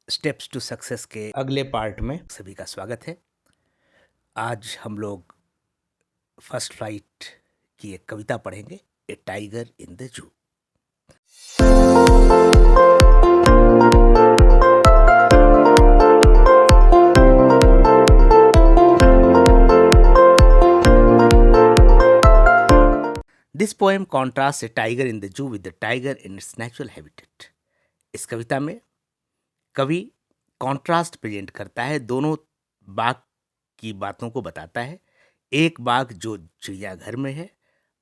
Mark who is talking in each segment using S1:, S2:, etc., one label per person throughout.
S1: Steps to success के अगले part में सभी का स्वागत है। आज हम लोग फर्स्ट फ्लाइट की एक कविता पढ़ेंगे, a tiger in the zoo. This poem contrast a tiger in the zoo with the tiger in its natural habitat. इस कविता में कवि कॉन्ट्रास्ट प्रेजेंट करता है, दोनों बाघ की बातों को बताता है। एक बाघ जो चिड़ियाघर में है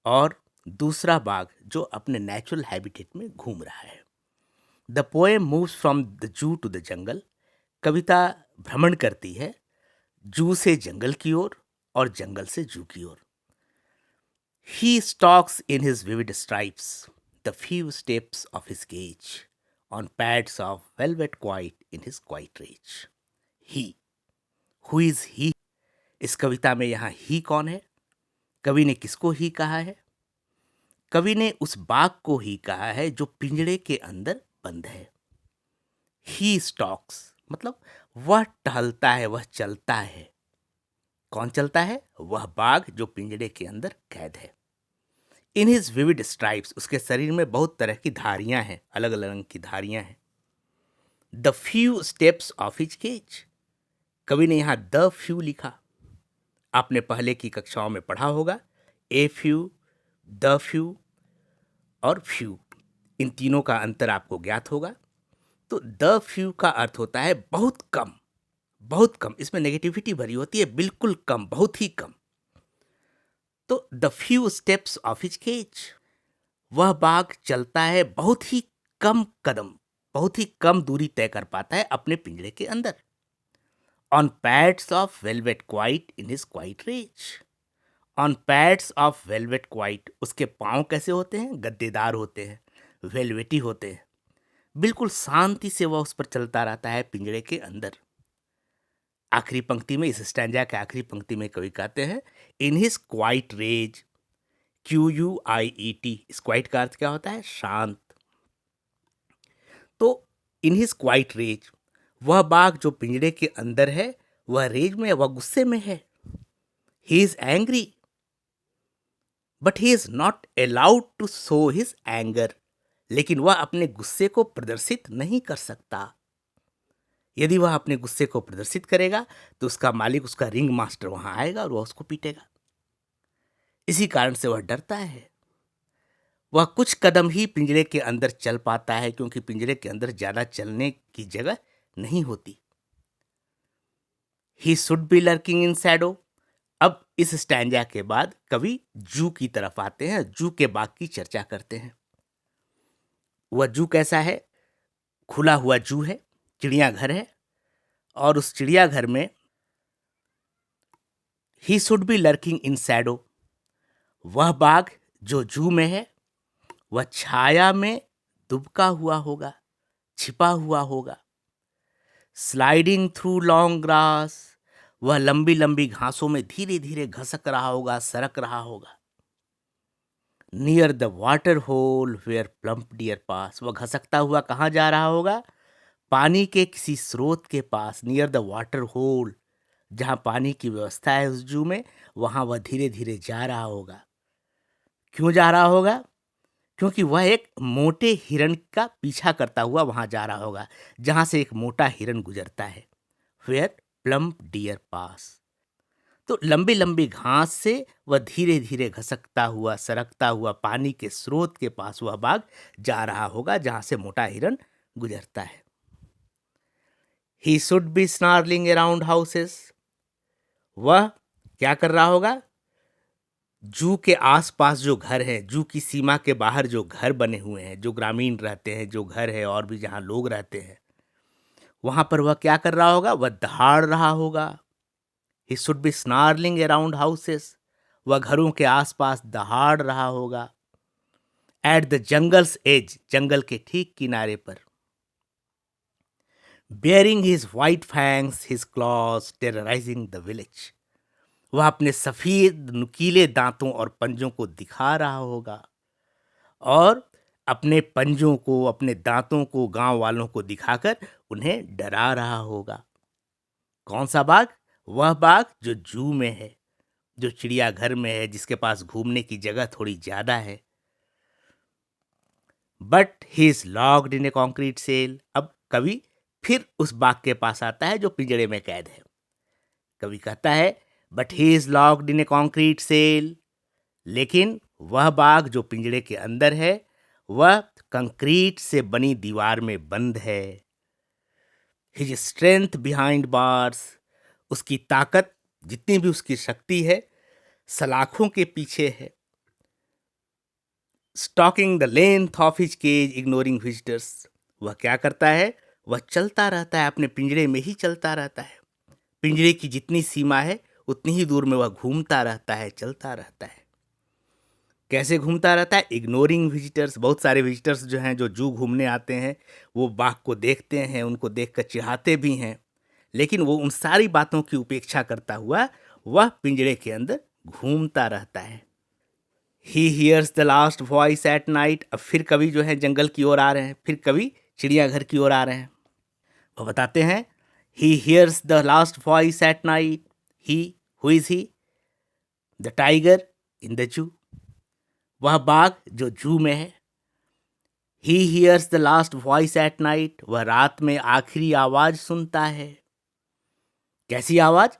S1: और दूसरा बाघ जो अपने नेचुरल हैबिटेट में घूम रहा है। The poem moves from the zoo to the jungle. कविता भ्रमण करती है जू से जंगल की ओर और जंगल से जू की ओर। He stalks in his vivid stripes the few steps of his cage on pads of velvet quiet in his quiet rage. He, who is he? इस कविता में यहाँ ही कौन है? कवि ने किसको ही कहा है? कवि ने उस बाघ को ही कहा है जो पिंजड़े के अंदर बंद है। He stalks मतलब वह टहलता है, वह चलता है। कौन चलता है? वह बाघ जो पिंजड़े के अंदर कैद है। इन हिज विविड स्ट्राइप्स, उसके शरीर में बहुत तरह की धारियां हैं, अलग अलग रंग की धारियां हैं। The few steps of his cage, कवि ने यहां द फ्यू लिखा। आपने पहले की कक्षाओं में पढ़ा होगा, ए फ्यू, द फ्यू और फ्यू, इन तीनों का अंतर आपको ज्ञात होगा। तो द फ्यू का अर्थ होता है बहुत कम, बहुत कम। इसमें नेगेटिविटी भरी होती है, बिल्कुल कम, बहुत ही कम। तो the few steps of his cage, वह बाघ चलता है बहुत ही कम कदम, बहुत ही कम दूरी तय कर पाता है अपने पिंजरे के अंदर। On pads of velvet quiet in his quiet rage. On pads of velvet quiet, उसके पांव कैसे होते हैं? गद्देदार होते हैं, वेलवेटी होते हैं। बिल्कुल शांति से वह उस पर चलता रहता है पिंजरे के अंदर। आखिरी पंक्ति में, इस स्टैंजा के आखिरी पंक्ति में कवि कहते हैं in his quiet rage, QUIET। इस क्वाइट का अर्थ क्या होता है? शांत। तो इन हिज क्वाइट रेज, वह बाघ जो पिंजरे के अंदर है वह रेज में, वह गुस्से में है। He is angry but he is not allowed to show his anger, लेकिन वह अपने गुस्से को प्रदर्शित नहीं कर सकता। यदि वह अपने गुस्से को प्रदर्शित करेगा तो उसका मालिक, उसका रिंग मास्टर वहां आएगा और वह उसको पीटेगा। इसी कारण से वह डरता है। वह कुछ कदम ही पिंजरे के अंदर चल पाता है, क्योंकि पिंजरे के अंदर ज्यादा चलने की जगह नहीं होती। He should be lurking in Shadow. अब इस स्टैंजा के बाद कवि जू की तरफ आते हैं, जू के बाग की चर्चा करते हैं। वह जू कैसा है? खुला हुआ जू है, चिड़ियाघर है, और उस चिड़ियाघर में he should be lurking in Shadow, वह बाघ जो जू में है वह छाया में दुबका हुआ होगा, छिपा हुआ होगा। स्लाइडिंग थ्रू लॉन्ग ग्रास, वह लंबी लंबी घासों में धीरे धीरे घसक रहा होगा, सरक रहा होगा। Near the water hole where plump deer pass, वह घसकता हुआ कहाँ जा रहा होगा? पानी के किसी स्रोत के पास। नियर द वाटर होल, जहां पानी की व्यवस्था है उस जू में, वहां वह धीरे धीरे जा रहा होगा। क्यों जा रहा होगा? क्योंकि वह एक मोटे हिरण का पीछा करता हुआ वहां जा रहा होगा, जहां से एक मोटा हिरण गुजरता है। वेयर प्लम्प डियर पास, तो लंबी लंबी घास से वह धीरे धीरे घसकता हुआ, सरकता हुआ पानी के स्रोत के पास वह बाघ जा रहा होगा, जहां से मोटा हिरण गुजरता है। He should be snarling around houses, वह क्या कर रहा होगा? जू के आसपास जो घर है, जू की सीमा के बाहर जो घर बने हुए हैं, जो ग्रामीण रहते हैं, जो घर है और भी जहां लोग रहते हैं, वहां पर वह क्या कर रहा होगा? वह दहाड़ रहा होगा। He should be snarling around houses, वह घरों के आसपास दहाड़ रहा होगा। एट द जंगल्स एज, जंगल के ठीक किनारे पर। Bearing his white fangs, his clause terrorising the village, वह अपने सफेद नुकीले दांतों और पंजों को दिखा रहा होगा और अपने पंजों को, अपने दांतों को गांव वालों को दिखाकर उन्हें डरा रहा होगा। कौन सा बाघ? वह बाघ जो जू में है, जो चिड़ियाघर में है, जिसके पास घूमने की जगह थोड़ी ज्यादा है। But he is locked in a concrete cell. अब कवि फिर उस बाघ के पास आता है जो पिंजड़े में कैद है। कवि कहता है, but he is locked in a concrete cell. लेकिन वह बाघ जो पिंजड़े के अंदर है, वह कंक्रीट से बनी दीवार में बंद है। His strength behind bars. उसकी ताकत, जितनी भी उसकी शक्ति है, सलाखों के पीछे है। Stalking the length of his cage ignoring visitors. वह क्या करता है? वह चलता रहता है, अपने पिंजरे में ही चलता रहता है। पिंजरे की जितनी सीमा है उतनी ही दूर में वह घूमता रहता है, चलता रहता है। कैसे घूमता रहता है? Ignoring visitors. बहुत सारे विजिटर्स जो हैं, जो जू घूमने आते हैं, वो बाघ को देखते हैं, उनको देखकर चिढ़ाते भी हैं, लेकिन वो उन सारी बातों की उपेक्षा करता हुआ वह पिंजरे के अंदर घूमता रहता है। He hears the last voice at night. अब फिर कवि जो है जंगल की ओर आ रहे हैं, फिर कवि चिड़ियाघर की ओर आ रहे हैं। वो बताते हैं, he hears the last voice at night. He, who is he? The tiger in the जू। वह बाघ जो जू में है। He hears the last voice at night. वह रात में आखिरी आवाज सुनता है। कैसी आवाज?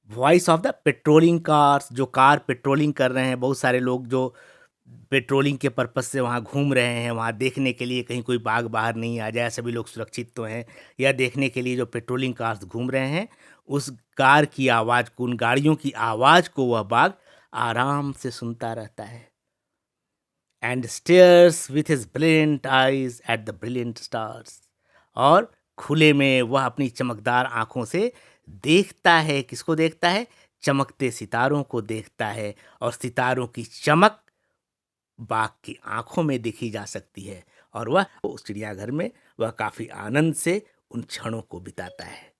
S1: Voice of the patrolling cars. जो कार पेट्रोलिंग कर रहे हैं, बहुत सारे लोग जो पेट्रोलिंग के पर्पस से वहाँ घूम रहे हैं, वहाँ देखने के लिए कहीं कोई बाघ बाहर नहीं आ जाए, सभी लोग सुरक्षित तो हैं, या देखने के लिए जो पेट्रोलिंग कार्स घूम रहे हैं, उस कार की आवाज़ को, उन गाड़ियों की आवाज़ को वह बाघ आराम से सुनता रहता है। And stairs with his brilliant eyes at the brilliant stars. और खुले में वह अपनी चमकदार आंखों से देखता है। किसको देखता है? चमकते सितारों को देखता है। और सितारों की चमक बाघ की आंखों में देखी जा सकती है। और वह उस चिड़ियाघर में वह काफी आनंद से उन क्षणों को बिताता है।